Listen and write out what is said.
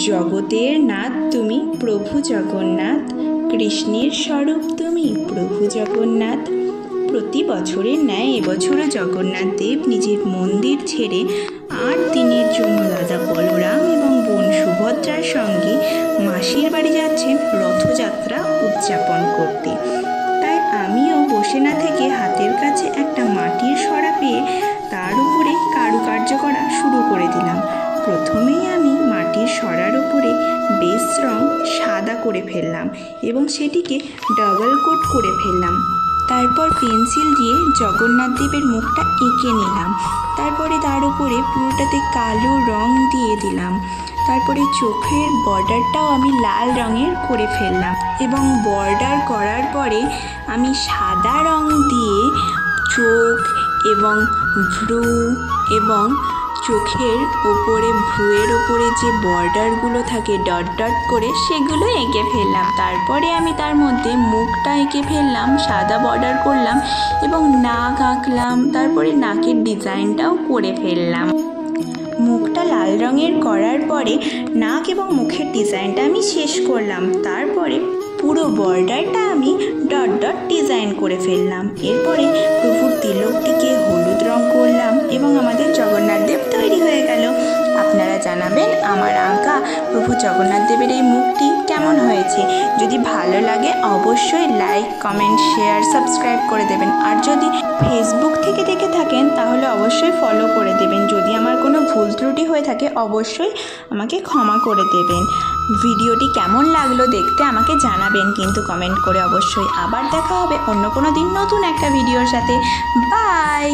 জগতের নাথ তুমি প্রভু জগন্নাথ, কৃষ্ণের স্বরূপ তুমি প্রভু জগন্নাথ। প্রতি বছরের ন্যায় এবছরও জগন্নাথ দেব নিজের মন্দির ছেড়ে 8 দিনের জন্য দাদা বলরাম এবং বোন সুভদ্রার সঙ্গে মাসির বাড়ি যাচ্ছেন রথযাত্রা উদযাপন করতে। তাই আমিও বসে না থেকে হাতের কাছে একটা মাটির সরা পেয়ে তার উপরে কারুকার্য করা শুরু করে দিলাম। প্রথমেই আমি মাটির সরার উপরে বেস রং সাদা করে ফেললাম এবং সেটিকে ডাবল কোট করে ফেললাম। তারপর পেন্সিল দিয়ে জগন্নাথ দেবের মুখটা এঁকে নিলাম। তারপরে তার উপরে পুরোটাতে কালো রং দিয়ে দিলাম। তারপরে চোখের বর্ডারটাও আমি লাল রঙের করে ফেললাম এবং বর্ডার করার পরে আমি সাদা রং দিয়ে চোখ এবং ভ্রু এবং চোখের ওপরে ভ্রুয়ের ওপরে যে বর্ডারগুলো থাকে ডট ডট করে সেগুলো এঁকে ফেললাম। তারপরে আমি তার মধ্যে মুখটা এঁকে ফেললাম, সাদা বর্ডার করলাম এবং নাক আঁকলাম। তারপরে নাকের ডিজাইনটাও করে ফেললাম। মুখটা লাল রঙের করার পরে নাক এবং মুখের ডিজাইনটা আমি শেষ করলাম। তারপরে পুরো বর্ডারটা আমি ডট ডট ডিজাইন করে ফেললাম। এরপরে প্রভুর তিলকটিকে হলুদ রং করলাম এবং আমাদের জগন্নাথ দেব তৈরি হয়ে গেল। আপনারা জানাবেন আমার আঁকা প্রভু জগন্নাথ দেবের এই মুখটি কেমন হয়েছে। যদি ভালো লাগে অবশ্যই লাইক, কমেন্ট, শেয়ার, সাবস্ক্রাইব করে দেবেন। আর যদি ফেসবুক থেকে দেখে থাকেন তাহলে অবশ্যই ফলো করে দেবেন। যদি আমার কোনো ভুল ত্রুটি হয়ে থাকে অবশ্যই আমাকে ক্ষমা করে দেবেন। ভিডিওটি কেমন লাগলো দেখতে আমাকে জানাবেন কিন্তু কমেন্ট করে অবশ্যই। আবার দেখা হবে অন্য কোনো দিন নতুন একটা ভিডিওর সাথে। বাই।